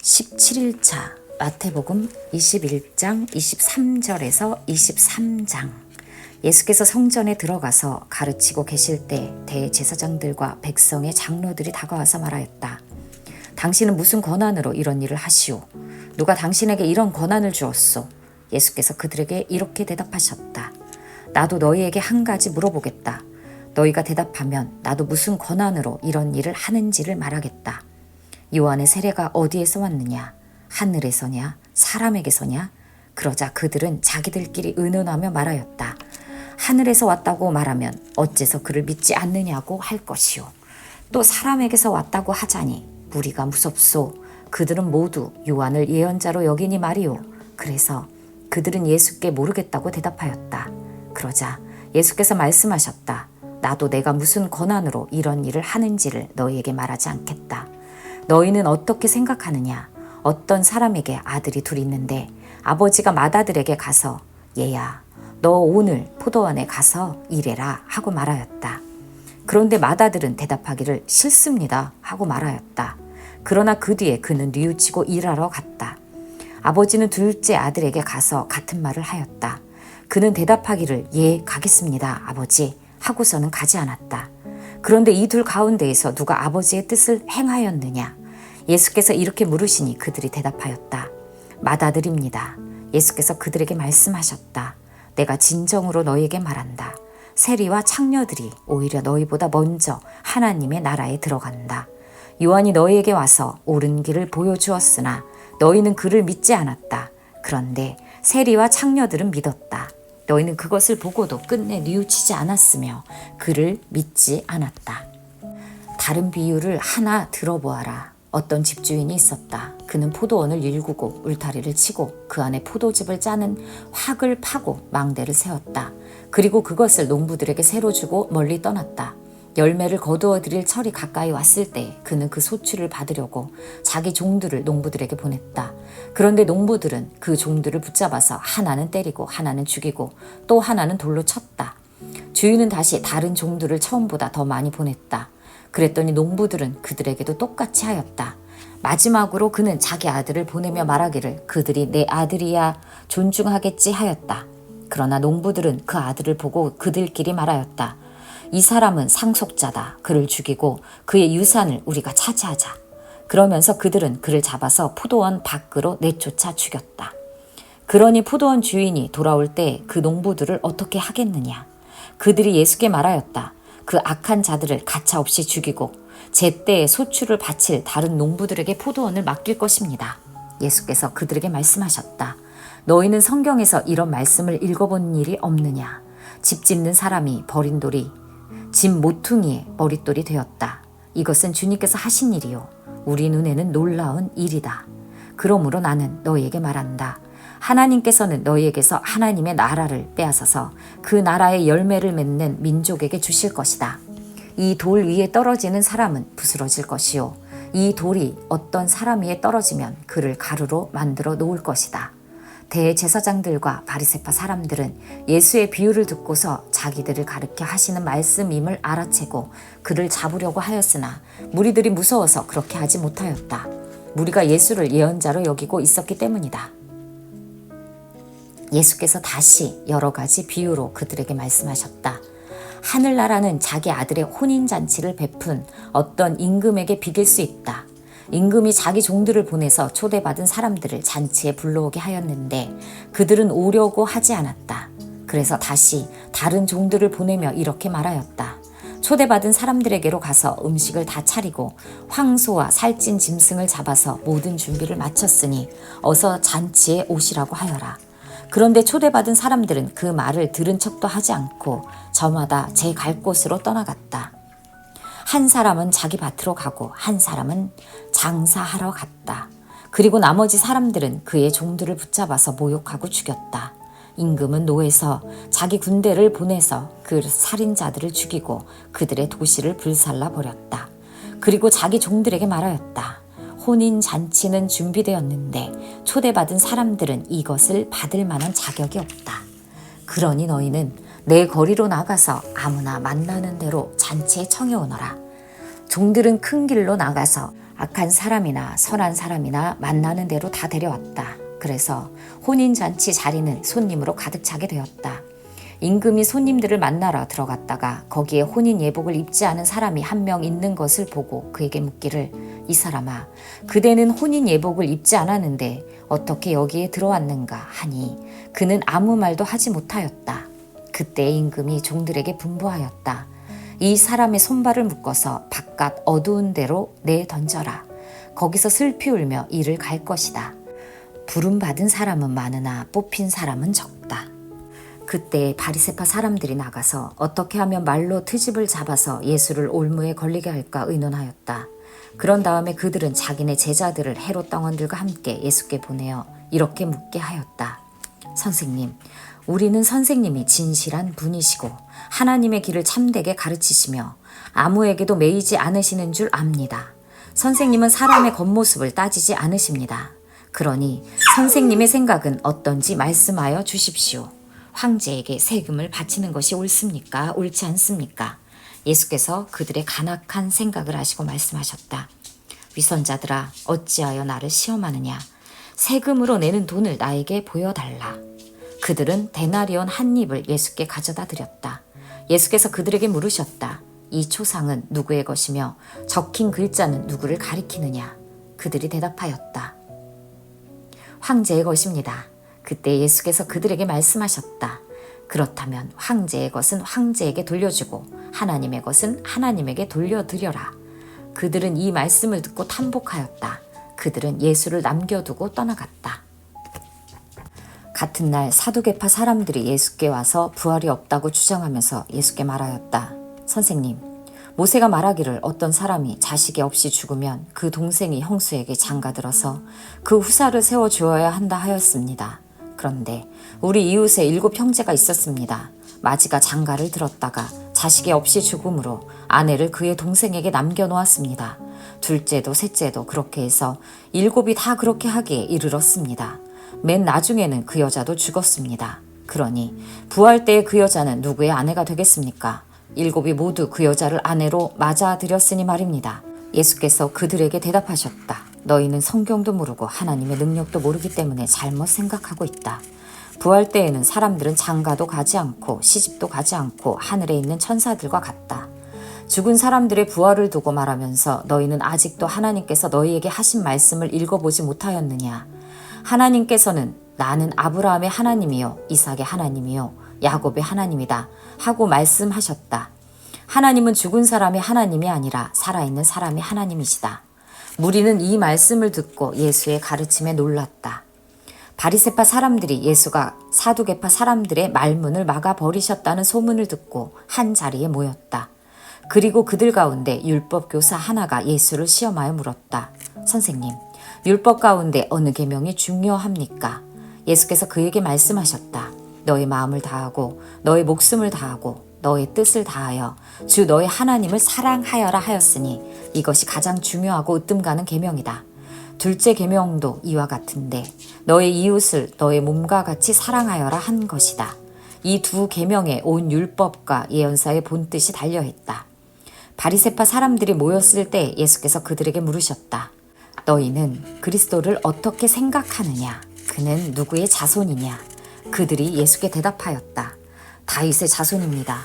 17일차 마태복음 21장 23절에서 23장. 예수께서 성전에 들어가서 가르치고 계실 때 대제사장들과 백성의 장로들이 다가와서 말하였다. 당신은 무슨 권한으로 이런 일을 하시오? 누가 당신에게 이런 권한을 주었소? 예수께서 그들에게 이렇게 대답하셨다. 나도 너희에게 한 가지 물어보겠다. 너희가 대답하면 나도 무슨 권한으로 이런 일을 하는지를 말하겠다. 요한의 세례가 어디에서 왔느냐? 하늘에서냐? 사람에게서냐? 그러자 그들은 자기들끼리 의논하며 말하였다. 하늘에서 왔다고 말하면 어째서 그를 믿지 않느냐고 할 것이요. 또 사람에게서 왔다고 하자니 무리가 무섭소. 그들은 모두 요한을 예언자로 여기니 말이요. 그래서 그들은 예수께 모르겠다고 대답하였다. 그러자 예수께서 말씀하셨다. 나도 내가 무슨 권한으로 이런 일을 하는지를 너희에게 말하지 않겠다. 너희는 어떻게 생각하느냐? 어떤 사람에게 아들이 둘이 있는데 아버지가 맏아들에게 가서 얘야, 너 오늘 포도원에 가서 일해라 하고 말하였다. 그런데 맏아들은 대답하기를 싫습니다 하고 말하였다. 그러나 그 뒤에 그는 뉘우치고 일하러 갔다. 아버지는 둘째 아들에게 가서 같은 말을 하였다. 그는 대답하기를 예, 가겠습니다 아버지 하고서는 가지 않았다. 그런데 이 둘 가운데에서 누가 아버지의 뜻을 행하였느냐? 예수께서 이렇게 물으시니 그들이 대답하였다. 맏아들입니다. 예수께서 그들에게 말씀하셨다. 내가 진정으로 너희에게 말한다. 세리와 창녀들이 오히려 너희보다 먼저 하나님의 나라에 들어간다. 요한이 너희에게 와서 옳은 길을 보여주었으나 너희는 그를 믿지 않았다. 그런데 세리와 창녀들은 믿었다. 너희는 그것을 보고도 끝내 뉘우치지 않았으며 그를 믿지 않았다. 다른 비유를 하나 들어보아라. 어떤 집주인이 있었다. 그는 포도원을 일구고 울타리를 치고 그 안에 포도즙을 짜는 확을 파고 망대를 세웠다. 그리고 그것을 농부들에게 새로 주고 멀리 떠났다. 열매를 거두어 들일 철이 가까이 왔을 때 그는 그 소출을 받으려고 자기 종들을 농부들에게 보냈다. 그런데 농부들은 그 종들을 붙잡아서 하나는 때리고 하나는 죽이고 또 하나는 돌로 쳤다. 주인은 다시 다른 종들을 처음보다 더 많이 보냈다. 그랬더니 농부들은 그들에게도 똑같이 하였다. 마지막으로 그는 자기 아들을 보내며 말하기를 그들이 내 아들이야 존중하겠지 하였다. 그러나 농부들은 그 아들을 보고 그들끼리 말하였다. 이 사람은 상속자다. 그를 죽이고 그의 유산을 우리가 차지하자. 그러면서 그들은 그를 잡아서 포도원 밖으로 내쫓아 죽였다. 그러니 포도원 주인이 돌아올 때 그 농부들을 어떻게 하겠느냐? 그들이 예수께 말하였다. 그 악한 자들을 가차없이 죽이고 제때에 소출을 바칠 다른 농부들에게 포도원을 맡길 것입니다. 예수께서 그들에게 말씀하셨다. 너희는 성경에서 이런 말씀을 읽어본 일이 없느냐? 집 짓는 사람이 버린 돌이 집 모퉁이의 머릿돌이 되었다. 이것은 주님께서 하신 일이요. 우리 눈에는 놀라운 일이다. 그러므로 나는 너희에게 말한다. 하나님께서는 너희에게서 하나님의 나라를 빼앗아서 그 나라의 열매를 맺는 민족에게 주실 것이다. 이 돌 위에 떨어지는 사람은 부스러질 것이요. 이 돌이 어떤 사람 위에 떨어지면 그를 가루로 만들어 놓을 것이다. 대제사장들과 바리새파 사람들은 예수의 비유를 듣고서 자기들을 가르쳐 하시는 말씀임을 알아채고 그를 잡으려고 하였으나 무리들이 무서워서 그렇게 하지 못하였다. 무리가 예수를 예언자로 여기고 있었기 때문이다. 예수께서 다시 여러 가지 비유로 그들에게 말씀하셨다. 하늘나라는 자기 아들의 혼인잔치를 베푼 어떤 임금에게 비길 수 있다. 임금이 자기 종들을 보내서 초대받은 사람들을 잔치에 불러오게 하였는데 그들은 오려고 하지 않았다. 그래서 다시 다른 종들을 보내며 이렇게 말하였다. 초대받은 사람들에게로 가서 음식을 다 차리고 황소와 살찐 짐승을 잡아서 모든 준비를 마쳤으니 어서 잔치에 오시라고 하여라. 그런데 초대받은 사람들은 그 말을 들은 척도 하지 않고 저마다 제 갈 곳으로 떠나갔다. 한 사람은 자기 밭으로 가고 한 사람은 장사하러 갔다. 그리고 나머지 사람들은 그의 종들을 붙잡아서 모욕하고 죽였다. 임금은 노에서 자기 군대를 보내서 그 살인자들을 죽이고 그들의 도시를 불살라 버렸다. 그리고 자기 종들에게 말하였다. 혼인 잔치는 준비되었는데 초대받은 사람들은 이것을 받을 만한 자격이 없다. 그러니 너희는 내 거리로 나가서 아무나 만나는 대로 잔치에 청해오너라. 종들은 큰 길로 나가서 악한 사람이나 선한 사람이나 만나는 대로 다 데려왔다. 그래서 혼인잔치 자리는 손님으로 가득 차게 되었다. 임금이 손님들을 만나러 들어갔다가 거기에 혼인 예복을 입지 않은 사람이 한 명 있는 것을 보고 그에게 묻기를, 이 사람아, 그대는 혼인 예복을 입지 않았는데 어떻게 여기에 들어왔는가 하니 그는 아무 말도 하지 못하였다. 그때 임금이 종들에게 분부하였다. 이 사람의 손발을 묶어서 바깥 어두운 데로 내던져라. 거기서 슬피 울며 이를 갈 것이다. 부름받은 사람은 많으나 뽑힌 사람은 적다. 그때 바리새파 사람들이 나가서 어떻게 하면 말로 트집을 잡아서 예수를 올무에 걸리게 할까 의논하였다. 그런 다음에 그들은 자기네 제자들을 헤롯 당원들과 함께 예수께 보내어 이렇게 묻게 하였다. 선생님, 우리는 선생님이 진실한 분이시고 하나님의 길을 참되게 가르치시며 아무에게도 매이지 않으시는 줄 압니다. 선생님은 사람의 겉모습을 따지지 않으십니다. 그러니 선생님의 생각은 어떤지 말씀하여 주십시오. 황제에게 세금을 바치는 것이 옳습니까? 옳지 않습니까? 예수께서 그들의 간악한 생각을 아시고 말씀하셨다. 위선자들아, 어찌하여 나를 시험하느냐? 세금으로 내는 돈을 나에게 보여달라. 그들은 데나리온 한 입을 예수께 가져다 드렸다. 예수께서 그들에게 물으셨다. 이 초상은 누구의 것이며 적힌 글자는 누구를 가리키느냐? 그들이 대답하였다. 황제의 것입니다. 그때 예수께서 그들에게 말씀하셨다. 그렇다면 황제의 것은 황제에게 돌려주고 하나님의 것은 하나님에게 돌려드려라. 그들은 이 말씀을 듣고 탄복하였다. 그들은 예수를 남겨두고 떠나갔다. 같은 날 사두개파 사람들이 예수께 와서 부활이 없다고 주장하면서 예수께 말하였다. 선생님, 모세가 말하기를 어떤 사람이 자식이 없이 죽으면 그 동생이 형수에게 장가들어서 그 후사를 세워주어야 한다 하였습니다. 그런데 우리 이웃에 7 형제가 있었습니다. 마지가 장가를 들었다가 자식이 없이 죽음으로 아내를 그의 동생에게 남겨놓았습니다. 둘째도 셋째도 그렇게 해서 7이 다 그렇게 하기에 이르렀습니다. 맨 나중에는 그 여자도 죽었습니다. 그러니 부활 때의 그 여자는 누구의 아내가 되겠습니까? 7이 모두 그 여자를 아내로 맞아들였으니 말입니다. 예수께서 그들에게 대답하셨다. 너희는 성경도 모르고 하나님의 능력도 모르기 때문에 잘못 생각하고 있다. 부활 때에는 사람들은 장가도 가지 않고 시집도 가지 않고 하늘에 있는 천사들과 같다. 죽은 사람들의 부활을 두고 말하면서 너희는 아직도 하나님께서 너희에게 하신 말씀을 읽어보지 못하였느냐? 하나님께서는 나는 아브라함의 하나님이요 이삭의 하나님이요 야곱의 하나님이다 하고 말씀하셨다. 하나님은 죽은 사람의 하나님이 아니라 살아있는 사람의 하나님이시다. 무리는 이 말씀을 듣고 예수의 가르침에 놀랐다. 바리새파 사람들이 예수가 사두개파 사람들의 말문을 막아버리셨다는 소문을 듣고 한 자리에 모였다. 그리고 그들 가운데 율법 교사 하나가 예수를 시험하여 물었다. 선생님, 율법 가운데 어느 계명이 중요합니까? 예수께서 그에게 말씀하셨다. 너의 마음을 다하고 너의 목숨을 다하고 너의 뜻을 다하여 주 너의 하나님을 사랑하여라 하였으니 이것이 가장 중요하고 으뜸가는 계명이다. 둘째 계명도 이와 같은데 너의 이웃을 너의 몸과 같이 사랑하여라 한 것이다. 이 두 계명에 온 율법과 예언사의 본뜻이 달려있다. 바리새파 사람들이 모였을 때 예수께서 그들에게 물으셨다. 너희는 그리스도를 어떻게 생각하느냐? 그는 누구의 자손이냐? 그들이 예수께 대답하였다. 다윗의 자손입니다.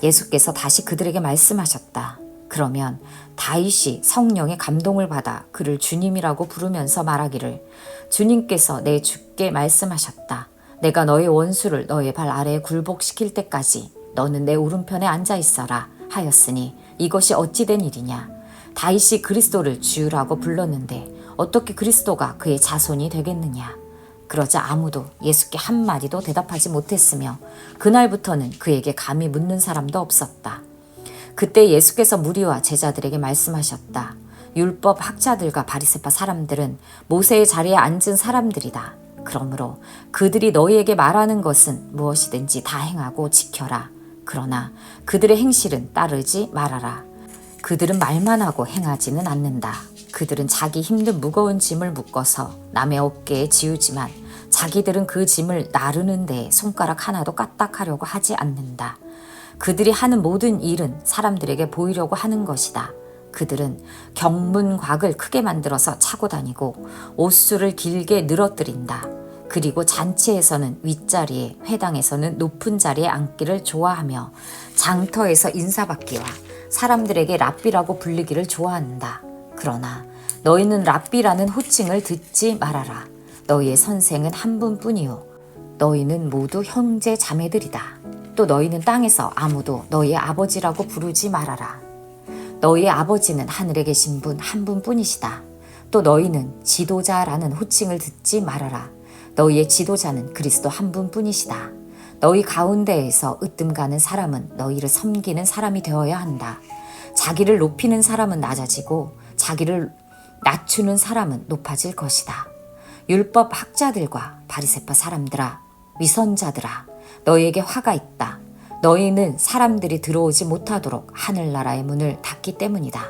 예수께서 다시 그들에게 말씀하셨다. 그러면 다윗이 성령의 감동을 받아 그를 주님이라고 부르면서 말하기를 주님께서 내 주께 말씀하셨다. 내가 너의 원수를 너의 발 아래에 굴복시킬 때까지 너는 내 오른편에 앉아 있어라 하였으니 이것이 어찌 된 일이냐. 다윗이 그리스도를 주라고 불렀는데 어떻게 그리스도가 그의 자손이 되겠느냐. 그러자 아무도 예수께 한마디도 대답하지 못했으며 그날부터는 그에게 감히 묻는 사람도 없었다. 그때 예수께서 무리와 제자들에게 말씀하셨다. 율법 학자들과 바리새파 사람들은 모세의 자리에 앉은 사람들이다. 그러므로 그들이 너희에게 말하는 것은 무엇이든지 다 행하고 지켜라. 그러나 그들의 행실은 따르지 말아라. 그들은 말만 하고 행하지는 않는다. 그들은 자기 힘든 무거운 짐을 묶어서 남의 어깨에 지우지만 자기들은 그 짐을 나르는 데 손가락 하나도 까딱하려고 하지 않는다. 그들이 하는 모든 일은 사람들에게 보이려고 하는 것이다. 그들은 경문곽을 크게 만들어서 차고 다니고 옷수를 길게 늘어뜨린다. 그리고 잔치에서는 윗자리에, 회당에서는 높은 자리에 앉기를 좋아하며 장터에서 인사받기와 사람들에게 랍비라고 불리기를 좋아한다. 그러나 너희는 랍비라는 호칭을 듣지 말아라. 너희의 선생은 한 분뿐이요 너희는 모두 형제 자매들이다. 또 너희는 땅에서 아무도 너희의 아버지라고 부르지 말아라. 너희의 아버지는 하늘에 계신 분 한 분뿐이시다. 또 너희는 지도자라는 호칭을 듣지 말아라. 너희의 지도자는 그리스도 한 분뿐이시다. 너희 가운데에서 으뜸가는 사람은 너희를 섬기는 사람이 되어야 한다. 자기를 높이는 사람은 낮아지고 자기를 낮추는 사람은 높아질 것이다. 율법 학자들과 바리새파 사람들아, 위선자들아, 너희에게 화가 있다. 너희는 사람들이 들어오지 못하도록 하늘나라의 문을 닫기 때문이다.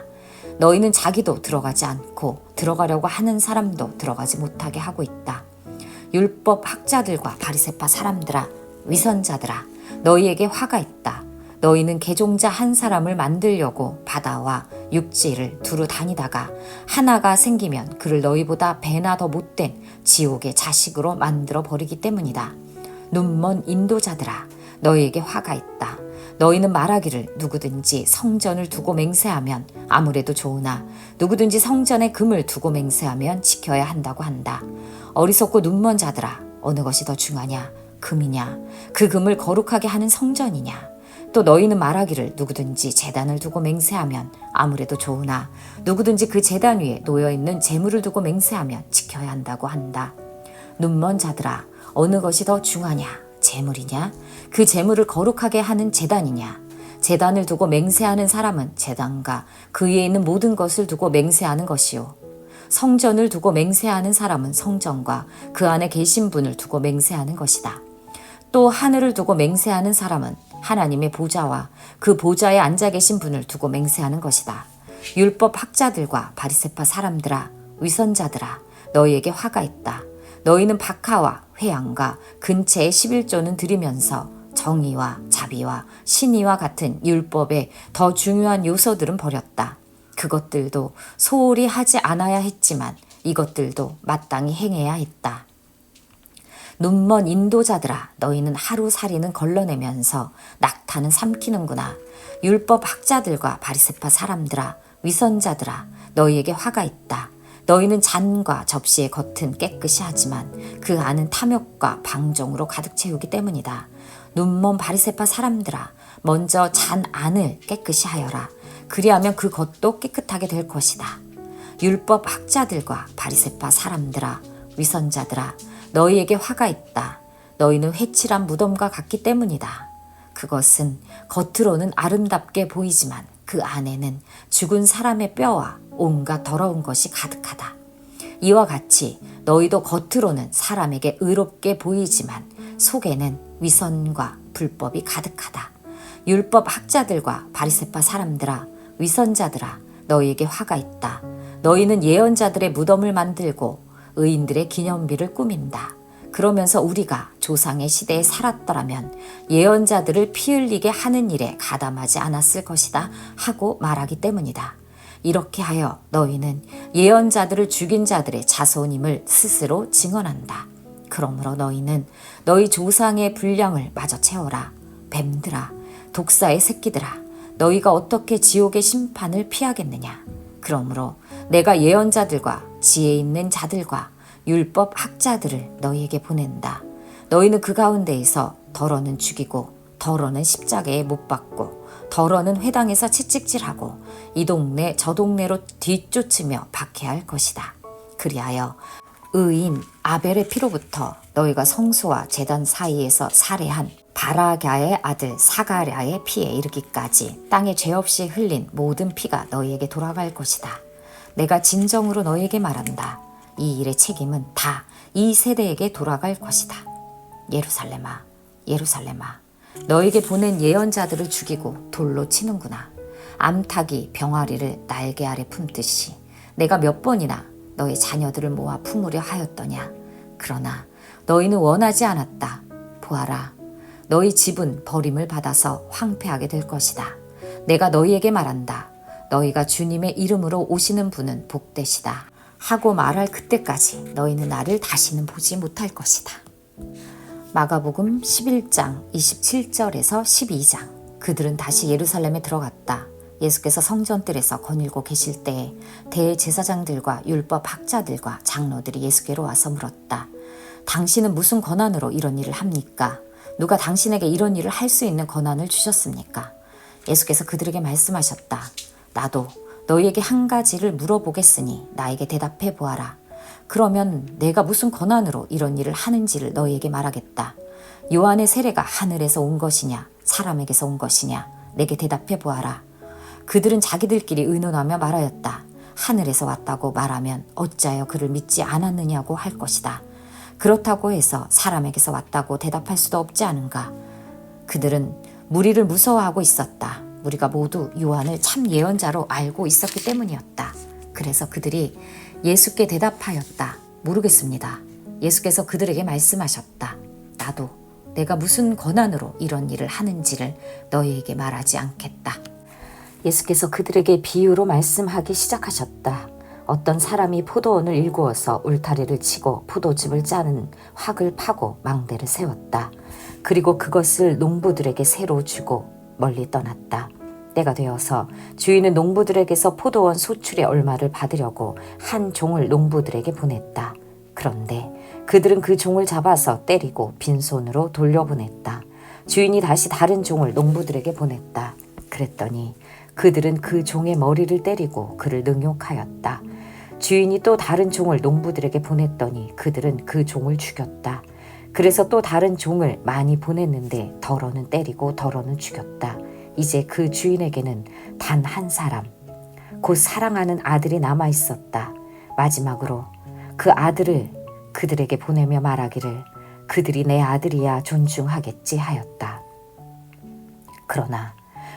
너희는 자기도 들어가지 않고 들어가려고 하는 사람도 들어가지 못하게 하고 있다. 율법 학자들과 바리새파 사람들아, 위선자들아, 너희에게 화가 있다. 너희는 개종자 한 사람을 만들려고 바다와 육지를 두루 다니다가 하나가 생기면 그를 너희보다 배나 더 못된 지옥의 자식으로 만들어 버리기 때문이다. 눈먼 인도자들아, 너희에게 화가 있다. 너희는 말하기를 누구든지 성전을 두고 맹세하면 아무래도 좋으나 누구든지 성전에 금을 두고 맹세하면 지켜야 한다고 한다. 어리석고 눈먼 자들아, 어느 것이 더 중하냐? 금이냐? 그 금을 거룩하게 하는 성전이냐? 또 너희는 말하기를 누구든지 제단을 두고 맹세하면 아무래도 좋으나 누구든지 그 제단 위에 놓여있는 재물을 두고 맹세하면 지켜야 한다고 한다. 눈먼 자들아, 어느 것이 더 중하냐? 재물이냐? 그 재물을 거룩하게 하는 제단이냐? 제단을 두고 맹세하는 사람은 제단과 그 위에 있는 모든 것을 두고 맹세하는 것이요. 성전을 두고 맹세하는 사람은 성전과 그 안에 계신 분을 두고 맹세하는 것이다. 또 하늘을 두고 맹세하는 사람은 하나님의 보좌와 그 보좌에 앉아 계신 분을 두고 맹세하는 것이다. 율법 학자들과 바리새파 사람들아, 위선자들아, 너희에게 화가 있다. 너희는 박하와 회양과 근체의 11조는 드리면서 정의와 자비와 신의와 같은 율법의 더 중요한 요소들은 버렸다. 그것들도 소홀히 하지 않아야 했지만 이것들도 마땅히 행해야 했다. 눈먼 인도자들아, 너희는 하루살이는 걸러내면서 낙타는 삼키는구나. 율법 학자들과 바리새파 사람들아, 위선자들아, 너희에게 화가 있다. 너희는 잔과 접시의 겉은 깨끗이 하지만 그 안은 탐욕과 방종으로 가득 채우기 때문이다. 눈먼 바리새파 사람들아, 먼저 잔 안을 깨끗이 하여라. 그리하면 그 겉도 깨끗하게 될 것이다. 율법 학자들과 바리새파 사람들아, 위선자들아, 너희에게 화가 있다. 너희는 회칠한 무덤과 같기 때문이다. 그것은 겉으로는 아름답게 보이지만 그 안에는 죽은 사람의 뼈와 온갖 더러운 것이 가득하다. 이와 같이 너희도 겉으로는 사람에게 의롭게 보이지만 속에는 위선과 불법이 가득하다. 율법 학자들과 바리새파 사람들아, 위선자들아, 너희에게 화가 있다. 너희는 예언자들의 무덤을 만들고 의인들의 기념비를 꾸민다. 그러면서 우리가 조상의 시대에 살았더라면 예언자들을 피 흘리게 하는 일에 가담하지 않았을 것이다 하고 말하기 때문이다. 이렇게 하여 너희는 예언자들을 죽인 자들의 자손임을 스스로 증언한다. 그러므로 너희는 너희 조상의 분량을 마저 채워라. 뱀들아, 독사의 새끼들아, 너희가 어떻게 지옥의 심판을 피하겠느냐. 그러므로 내가 예언자들과 지혜 있는 자들과 율법 학자들을 너희에게 보낸다. 너희는 그 가운데에서 더러는 죽이고 더러는 십자가에 못 박고 더러는 회당에서 채찍질하고 이 동네 저 동네로 뒤쫓으며 박해할 것이다. 그리하여 의인 아벨의 피로부터 너희가 성소와 제단 사이에서 살해한 바라갸의 아들 사가랴의 피에 이르기까지 땅에 죄 없이 흘린 모든 피가 너희에게 돌아갈 것이다. 내가 진정으로 너희에게 말한다. 이 일의 책임은 다 이 세대에게 돌아갈 것이다. 예루살렘아, 예루살렘아, 너에게 보낸 예언자들을 죽이고 돌로 치는구나. 암탉이 병아리를 날개 아래 품듯이 내가 몇 번이나 너의 자녀들을 모아 품으려 하였더냐. 그러나 너희는 원하지 않았다. 보아라, 너희 집은 버림을 받아서 황폐하게 될 것이다. 내가 너희에게 말한다. 너희가 주님의 이름으로 오시는 분은 복되시다 하고 말할 그때까지 너희는 나를 다시는 보지 못할 것이다. 마가복음 11장 27절에서 12장. 그들은 다시 예루살렘에 들어갔다. 예수께서 성전뜰에서 거닐고 계실 때에 대제사장들과 율법 학자들과 장로들이 예수께로 와서 물었다. 당신은 무슨 권한으로 이런 일을 합니까? 누가 당신에게 이런 일을 할 수 있는 권한을 주셨습니까? 예수께서 그들에게 말씀하셨다. 나도 너희에게 한 가지를 물어보겠으니 나에게 대답해 보아라. 그러면 내가 무슨 권한으로 이런 일을 하는지를 너희에게 말하겠다. 요한의 세례가 하늘에서 온 것이냐 사람에게서 온 것이냐 내게 대답해 보아라. 그들은 자기들끼리 의논하며 말하였다. 하늘에서 왔다고 말하면 어찌하여 그를 믿지 않았느냐고 할 것이다. 그렇다고 해서 사람에게서 왔다고 대답할 수도 없지 않은가. 그들은 무리를 무서워하고 있었다. 우리가 모두 요한을 참 예언자로 알고 있었기 때문이었다. 그래서 그들이 예수께 대답하였다. 모르겠습니다. 예수께서 그들에게 말씀하셨다. 나도 내가 무슨 권한으로 이런 일을 하는지를 너희에게 말하지 않겠다. 예수께서 그들에게 비유로 말씀하기 시작하셨다. 어떤 사람이 포도원을 일구어서 울타리를 치고 포도즙을 짜는 확을 파고 망대를 세웠다. 그리고 그것을 농부들에게 새로 주고 멀리 떠났다. 때가 되어서 주인은 농부들에게서 포도원 소출의 얼마를 받으려고 한 종을 농부들에게 보냈다. 그런데 그들은 그 종을 잡아서 때리고 빈손으로 돌려보냈다. 주인이 다시 다른 종을 농부들에게 보냈다. 그랬더니 그들은 그 종의 머리를 때리고 그를 능욕하였다. 주인이 또 다른 종을 농부들에게 보냈더니 그들은 그 종을 죽였다. 그래서 또 다른 종을 많이 보냈는데 덜어는 때리고 덜어는 죽였다. 이제 그 주인에게는 단 한 사람, 곧 사랑하는 아들이 남아 있었다. 마지막으로 그 아들을 그들에게 보내며 말하기를 그들이 내 아들이야 존중하겠지 하였다. 그러나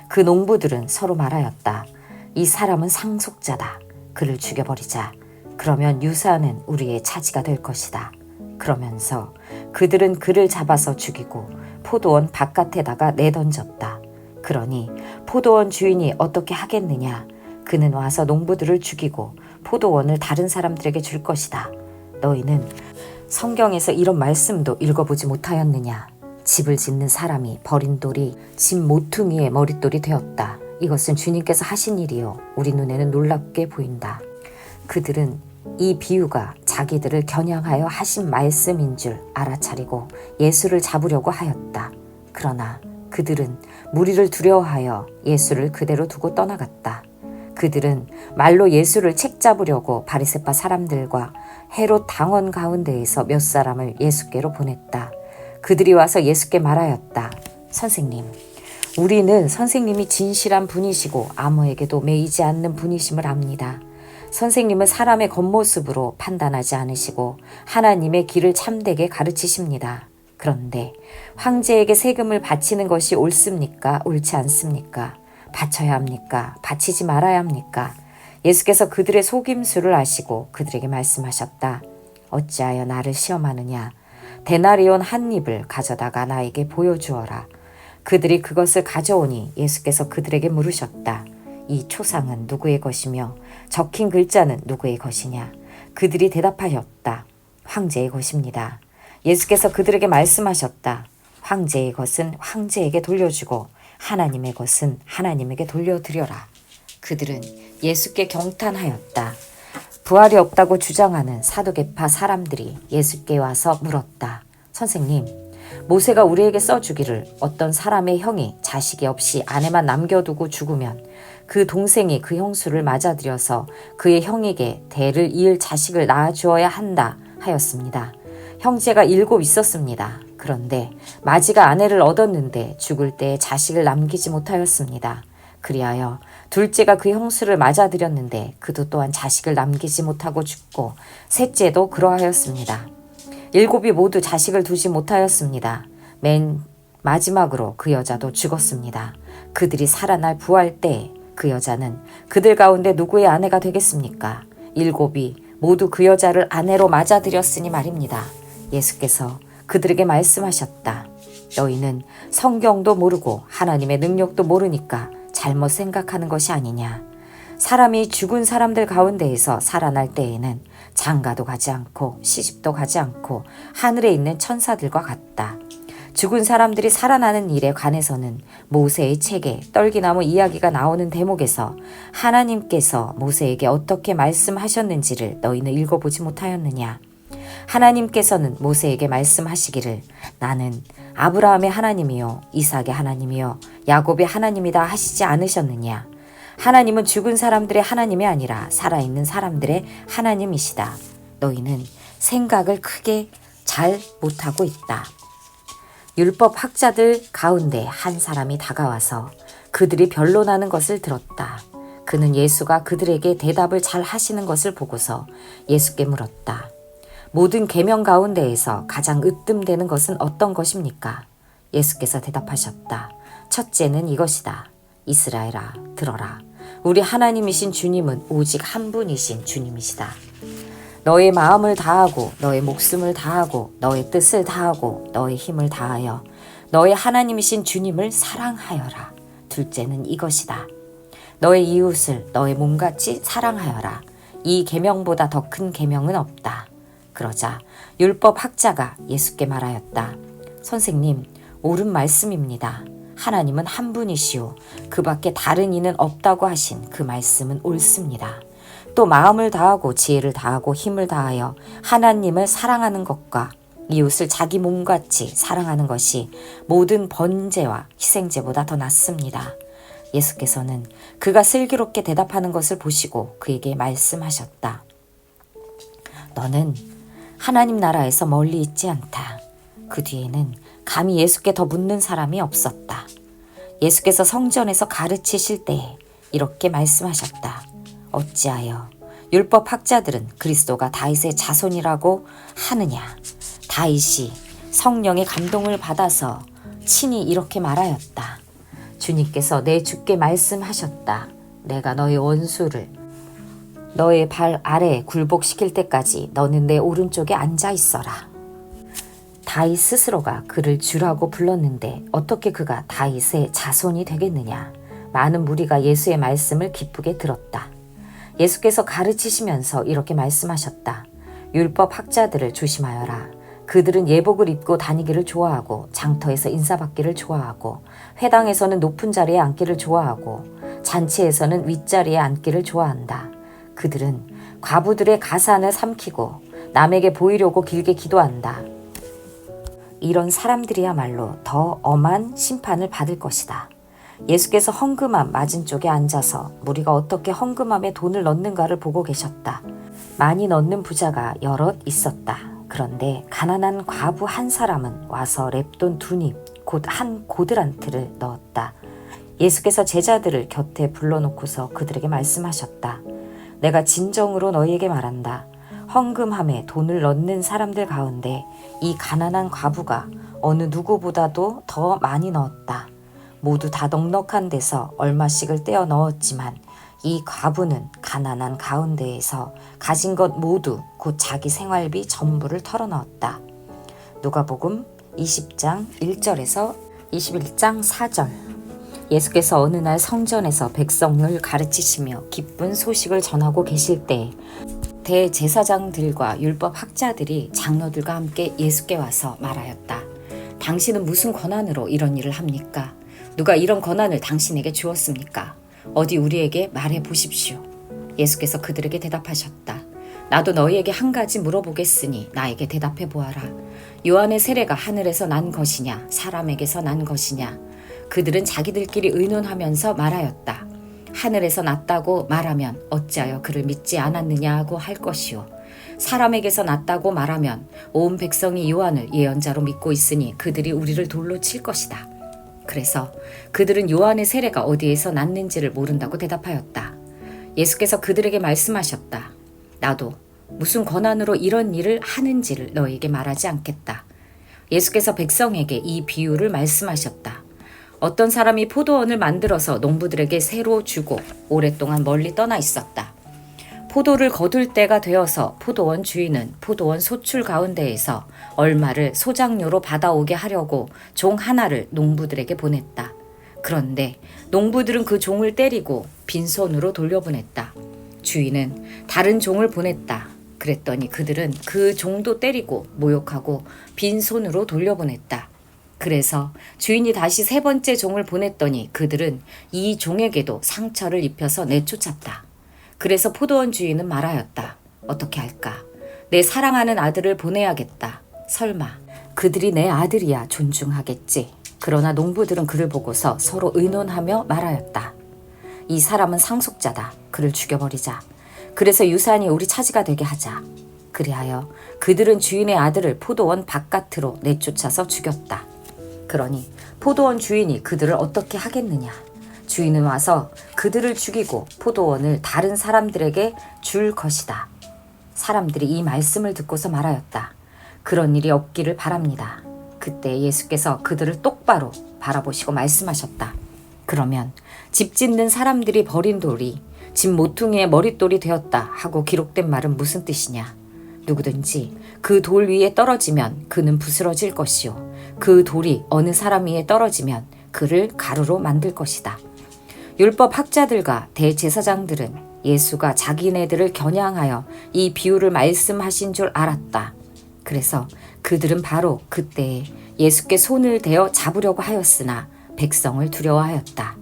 그 농부들은 서로 말하였다. 이 사람은 상속자다. 그를 죽여버리자. 그러면 유산은 우리의 차지가 될 것이다. 그러면서 그들은 그를 잡아서 죽이고 포도원 바깥에다가 내던졌다. 그러니 포도원 주인이 어떻게 하겠느냐? 그는 와서 농부들을 죽이고 포도원을 다른 사람들에게 줄 것이다. 너희는 성경에서 이런 말씀도 읽어보지 못하였느냐? 집을 짓는 사람이 버린 돌이 집 모퉁이의 머릿돌이 되었다. 이것은 주님께서 하신 일이요 우리 눈에는 놀랍게 보인다. 그들은 이 비유가 자기들을 겨냥하여 하신 말씀인 줄 알아차리고 예수를 잡으려고 하였다. 그러나 그들은 무리를 두려워하여 예수를 그대로 두고 떠나갔다. 그들은 말로 예수를 책잡으려고 바리새파 사람들과 헤롯 당원 가운데에서 몇 사람을 예수께로 보냈다. 그들이 와서 예수께 말하였다. 선생님, 우리는 선생님이 진실한 분이시고 아무에게도 매이지 않는 분이심을 압니다. 선생님은 사람의 겉모습으로 판단하지 않으시고 하나님의 길을 참되게 가르치십니다. 그런데 황제에게 세금을 바치는 것이 옳습니까? 옳지 않습니까? 바쳐야 합니까? 바치지 말아야 합니까? 예수께서 그들의 속임수를 아시고 그들에게 말씀하셨다. 어찌하여 나를 시험하느냐? 데나리온 한 입을 가져다가 나에게 보여주어라. 그들이 그것을 가져오니 예수께서 그들에게 물으셨다. 이 초상은 누구의 것이며 적힌 글자는 누구의 것이냐? 그들이 대답하였다. 황제의 것입니다. 예수께서 그들에게 말씀하셨다. 황제의 것은 황제에게 돌려주고 하나님의 것은 하나님에게 돌려드려라. 그들은 예수께 경탄하였다. 부활이 없다고 주장하는 사두개파 사람들이 예수께 와서 물었다. 선생님, 모세가 우리에게 써주기를 어떤 사람의 형이 자식이 없이 아내만 남겨두고 죽으면 그 동생이 그 형수를 맞아들여서 그의 형에게 대를 이을 자식을 낳아주어야 한다 하였습니다. 형제가 7 있었습니다. 그런데 마지가 아내를 얻었는데 죽을 때 자식을 남기지 못하였습니다. 그리하여 둘째가 그 형수를 맞아들였는데 그도 또한 자식을 남기지 못하고 죽고 셋째도 그러하였습니다. 7이 모두 자식을 두지 못하였습니다. 맨 마지막으로 그 여자도 죽었습니다. 그들이 살아날 부활 때에 그 여자는 그들 가운데 누구의 아내가 되겠습니까? 7이 모두 그 여자를 아내로 맞아들였으니 말입니다. 예수께서 그들에게 말씀하셨다. 너희는 성경도 모르고 하나님의 능력도 모르니까 잘못 생각하는 것이 아니냐. 사람이 죽은 사람들 가운데에서 살아날 때에는 장가도 가지 않고 시집도 가지 않고 하늘에 있는 천사들과 같다. 죽은 사람들이 살아나는 일에 관해서는 모세의 책에 떨기나무 이야기가 나오는 대목에서 하나님께서 모세에게 어떻게 말씀하셨는지를 너희는 읽어보지 못하였느냐. 하나님께서는 모세에게 말씀하시기를 나는 아브라함의 하나님이요 이삭의 하나님이요 야곱의 하나님이다 하시지 않으셨느냐. 하나님은 죽은 사람들의 하나님이 아니라 살아있는 사람들의 하나님이시다. 너희는 생각을 크게 잘 못하고 있다. 율법 학자들 가운데 한 사람이 다가와서 그들이 변론하는 것을 들었다. 그는 예수가 그들에게 대답을 잘 하시는 것을 보고서 예수께 물었다. 모든 계명 가운데에서 가장 으뜸되는 것은 어떤 것입니까? 예수께서 대답하셨다. 첫째는 이것이다. 이스라엘아, 들어라. 우리 하나님이신 주님은 오직 한 분이신 주님이시다. 너의 마음을 다하고 너의 목숨을 다하고 너의 뜻을 다하고 너의 힘을 다하여 너의 하나님이신 주님을 사랑하여라. 둘째는 이것이다. 너의 이웃을 너의 몸같이 사랑하여라. 이 계명보다 더 큰 계명은 없다. 그러자 율법 학자가 예수께 말하였다. 선생님, 옳은 말씀입니다. 하나님은 한 분이시오. 그 밖에 다른 이는 없다고 하신 그 말씀은 옳습니다. 또 마음을 다하고 지혜를 다하고 힘을 다하여 하나님을 사랑하는 것과 이웃을 자기 몸같이 사랑하는 것이 모든 번제와 희생제보다 더 낫습니다. 예수께서는 그가 슬기롭게 대답하는 것을 보시고 그에게 말씀하셨다. 너는 하나님 나라에서 멀리 있지 않다. 그 뒤에는 감히 예수께 더 묻는 사람이 없었다. 예수께서 성전에서 가르치실 때에 이렇게 말씀하셨다. 어찌하여 율법 학자들은 그리스도가 다윗의 자손이라고 하느냐. 다윗이 성령의 감동을 받아서 친히 이렇게 말하였다. 주님께서 내 주께 말씀하셨다. 내가 너의 원수를 너의 발 아래에 굴복시킬 때까지 너는 내 오른쪽에 앉아 있어라. 다윗 스스로가 그를 주라고 불렀는데 어떻게 그가 다윗의 자손이 되겠느냐. 많은 무리가 예수의 말씀을 기쁘게 들었다. 예수께서 가르치시면서 이렇게 말씀하셨다. 율법 학자들을 조심하여라. 그들은 예복을 입고 다니기를 좋아하고 장터에서 인사받기를 좋아하고 회당에서는 높은 자리에 앉기를 좋아하고 잔치에서는 윗자리에 앉기를 좋아한다. 그들은 과부들의 가산을 삼키고 남에게 보이려고 길게 기도한다. 이런 사람들이야말로 더 엄한 심판을 받을 것이다. 예수께서 헌금함 맞은 쪽에 앉아서 무리가 어떻게 헌금함에 돈을 넣는가를 보고 계셨다. 많이 넣는 부자가 여럿 있었다. 그런데 가난한 과부 한 사람은 와서 랩돈 2닙 곧 한 고드란트를 넣었다. 예수께서 제자들을 곁에 불러놓고서 그들에게 말씀하셨다. 내가 진정으로 너희에게 말한다. 헌금함에 돈을 넣는 사람들 가운데 이 가난한 과부가 어느 누구보다도 더 많이 넣었다. 모두 다 넉넉한 데서 얼마씩을 떼어 넣었지만 이 과부는 가난한 가운데에서 가진 것 모두 곧 자기 생활비 전부를 털어넣었다. 누가복음 20장 1절에서 21장 4절. 예수께서 어느 날 성전에서 백성을 가르치시며 기쁜 소식을 전하고 계실 때 대제사장들과 율법 학자들이 장로들과 함께 예수께 와서 말하였다. 당신은 무슨 권한으로 이런 일을 합니까? 누가 이런 권한을 당신에게 주었습니까? 어디 우리에게 말해 보십시오. 예수께서 그들에게 대답하셨다. 나도 너희에게 한 가지 물어보겠으니 나에게 대답해 보아라. 요한의 세례가 하늘에서 난 것이냐 사람에게서 난 것이냐? 그들은 자기들끼리 의논하면서 말하였다. 하늘에서 났다고 말하면 어찌하여 그를 믿지 않았느냐고 할 것이요. 사람에게서 났다고 말하면 온 백성이 요한을 예언자로 믿고 있으니 그들이 우리를 돌로 칠 것이다. 그래서 그들은 요한의 세례가 어디에서 났는지를 모른다고 대답하였다. 예수께서 그들에게 말씀하셨다. 나도 무슨 권한으로 이런 일을 하는지를 너에게 말하지 않겠다. 예수께서 백성에게 이 비유를 말씀하셨다. 어떤 사람이 포도원을 만들어서 농부들에게 새로 주고 오랫동안 멀리 떠나 있었다. 포도를 거둘 때가 되어서 포도원 주인은 포도원 소출 가운데에서 얼마를 소장료로 받아오게 하려고 종 하나를 농부들에게 보냈다. 그런데 농부들은 그 종을 때리고 빈손으로 돌려보냈다. 주인은 다른 종을 보냈다. 그랬더니 그들은 그 종도 때리고 모욕하고 빈손으로 돌려보냈다. 그래서 주인이 다시 세 번째 종을 보냈더니 그들은 이 종에게도 상처를 입혀서 내쫓았다. 그래서 포도원 주인은 말하였다. 어떻게 할까? 내 사랑하는 아들을 보내야겠다. 설마 그들이 내 아들이야 존중하겠지. 그러나 농부들은 그를 보고서 서로 의논하며 말하였다. 이 사람은 상속자다. 그를 죽여버리자. 그래서 유산이 우리 차지가 되게 하자. 그리하여 그들은 주인의 아들을 포도원 바깥으로 내쫓아서 죽였다. 그러니 포도원 주인이 그들을 어떻게 하겠느냐. 주인은 와서 그들을 죽이고 포도원을 다른 사람들에게 줄 것이다. 사람들이 이 말씀을 듣고서 말하였다. 그런 일이 없기를 바랍니다. 그때 예수께서 그들을 똑바로 바라보시고 말씀하셨다. 그러면 집 짓는 사람들이 버린 돌이 집 모퉁이의 머릿돌이 되었다 하고 기록된 말은 무슨 뜻이냐. 누구든지 그 돌 위에 떨어지면 그는 부스러질 것이요 그 돌이 어느 사람 위에 떨어지면 그를 가루로 만들 것이다. 율법 학자들과 대제사장들은 예수가 자기네들을 겨냥하여 이 비유를 말씀하신 줄 알았다. 그래서 그들은 바로 그때에 예수께 손을 대어 잡으려고 하였으나 백성을 두려워하였다.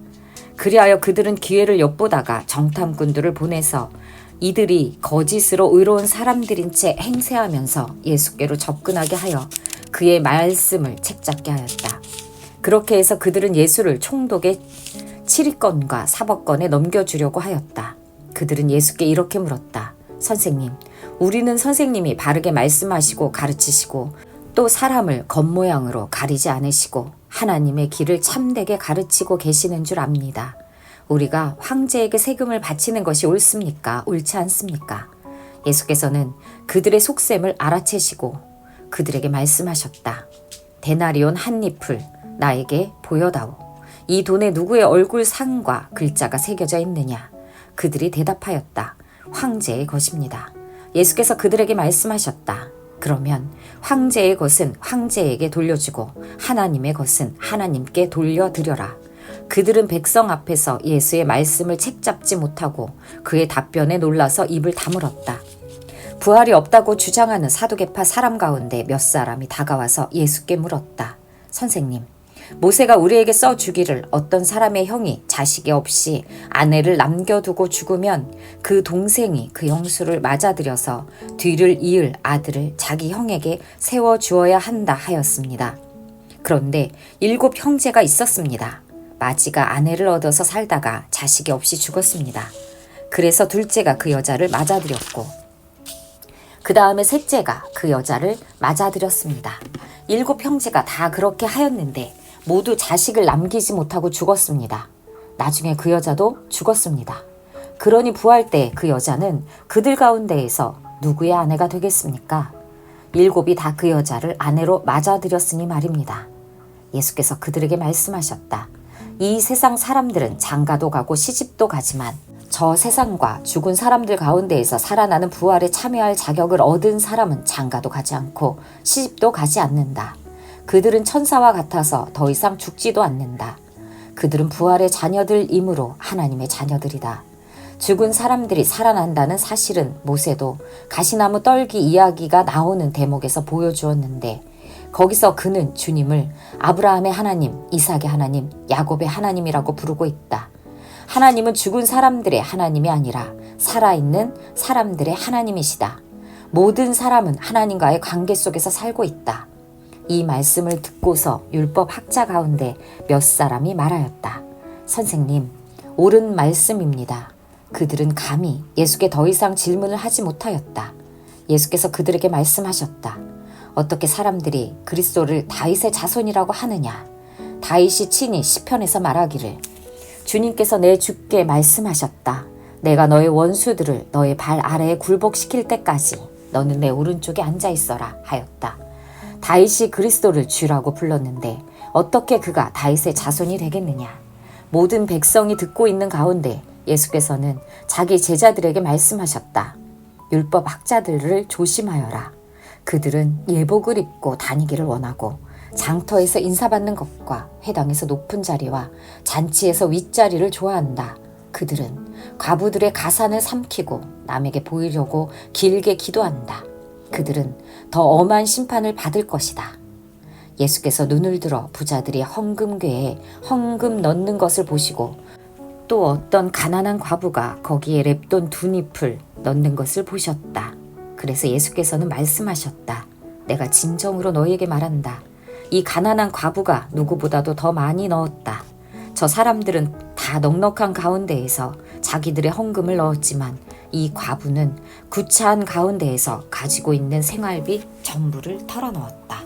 그리하여 그들은 기회를 엿보다가 정탐꾼들을 보내서 이들이 거짓으로 의로운 사람들인 채 행세하면서 예수께로 접근하게 하여 그의 말씀을 책잡게 하였다. 그렇게 해서 그들은 예수를 총독의 치리권과 사법권에 넘겨주려고 하였다. 그들은 예수께 이렇게 물었다. 선생님, 우리는 선생님이 바르게 말씀하시고 가르치시고 또 사람을 겉모양으로 가리지 않으시고 하나님의 길을 참되게 가르치고 계시는 줄 압니다. 우리가 황제에게 세금을 바치는 것이 옳습니까? 옳지 않습니까? 예수께서는 그들의 속셈을 알아채시고 그들에게 말씀하셨다. 데나리온 한 잎을 나에게 보여다오. 이 돈에 누구의 얼굴 상과 글자가 새겨져 있느냐? 그들이 대답하였다. 황제의 것입니다. 예수께서 그들에게 말씀하셨다. 그러면 황제의 것은 황제에게 돌려주고 하나님의 것은 하나님께 돌려드려라. 그들은 백성 앞에서 예수의 말씀을 책잡지 못하고 그의 답변에 놀라서 입을 다물었다. 부활이 없다고 주장하는 사두개파 사람 가운데 몇 사람이 다가와서 예수께 물었다. 선생님, 모세가 우리에게 써주기를 어떤 사람의 형이 자식이 없이 아내를 남겨두고 죽으면 그 동생이 그 형수를 맞아들여서 뒤를 이을 아들을 자기 형에게 세워주어야 한다 하였습니다. 그런데 7 형제가 있었습니다. 마지가 아내를 얻어서 살다가 자식이 없이 죽었습니다. 그래서 둘째가 그 여자를 맞아들였고 그 다음에 셋째가 그 여자를 맞아들였습니다. 7 형제가 다 그렇게 하였는데 모두 자식을 남기지 못하고 죽었습니다. 나중에 그 여자도 죽었습니다. 그러니 부활 때 그 여자는 그들 가운데에서 누구의 아내가 되겠습니까? 7이 다 그 여자를 아내로 맞아들였으니 말입니다. 예수께서 그들에게 말씀하셨다. 이 세상 사람들은 장가도 가고 시집도 가지만 저 세상과 죽은 사람들 가운데에서 살아나는 부활에 참여할 자격을 얻은 사람은 장가도 가지 않고 시집도 가지 않는다. 그들은 천사와 같아서 더 이상 죽지도 않는다. 그들은 부활의 자녀들이므로 하나님의 자녀들이다. 죽은 사람들이 살아난다는 사실은 모세도 가시나무 떨기 이야기가 나오는 대목에서 보여주었는데 거기서 그는 주님을 아브라함의 하나님, 이삭의 하나님, 야곱의 하나님이라고 부르고 있다. 하나님은 죽은 사람들의 하나님이 아니라 살아있는 사람들의 하나님이시다. 모든 사람은 하나님과의 관계 속에서 살고 있다. 이 말씀을 듣고서 율법 학자 가운데 몇 사람이 말하였다. 선생님, 옳은 말씀입니다. 그들은 감히 예수께 더 이상 질문을 하지 못하였다. 예수께서 그들에게 말씀하셨다. 어떻게 사람들이 그리스도를 다윗의 자손이라고 하느냐? 다윗이 친히 시편에서 말하기를 주님께서 내 주께 말씀하셨다. 내가 너의 원수들을 너의 발 아래에 굴복시킬 때까지 너는 내 오른쪽에 앉아 있어라 하였다. 다윗이 그리스도를 주라고 불렀는데 어떻게 그가 다윗의 자손이 되겠느냐? 모든 백성이 듣고 있는 가운데 예수께서는 자기 제자들에게 말씀하셨다. 율법 학자들을 조심하여라. 그들은 예복을 입고 다니기를 원하고 장터에서 인사받는 것과 회당에서 높은 자리와 잔치에서 윗자리를 좋아한다. 그들은 과부들의 가산을 삼키고 남에게 보이려고 길게 기도한다. 그들은 더 엄한 심판을 받을 것이다. 예수께서 눈을 들어 부자들이 헌금궤에 헌금 넣는 것을 보시고 또 어떤 가난한 과부가 거기에 랩돈 2잎을 넣는 것을 보셨다. 그래서 예수께서는 말씀하셨다. 내가 진정으로 너희에게 말한다. 이 가난한 과부가 누구보다도 더 많이 넣었다. 저 사람들은 다 넉넉한 가운데에서 자기들의 헌금을 넣었지만 이 과부는 구차한 가운데에서 가지고 있는 생활비 전부를 털어넣었다.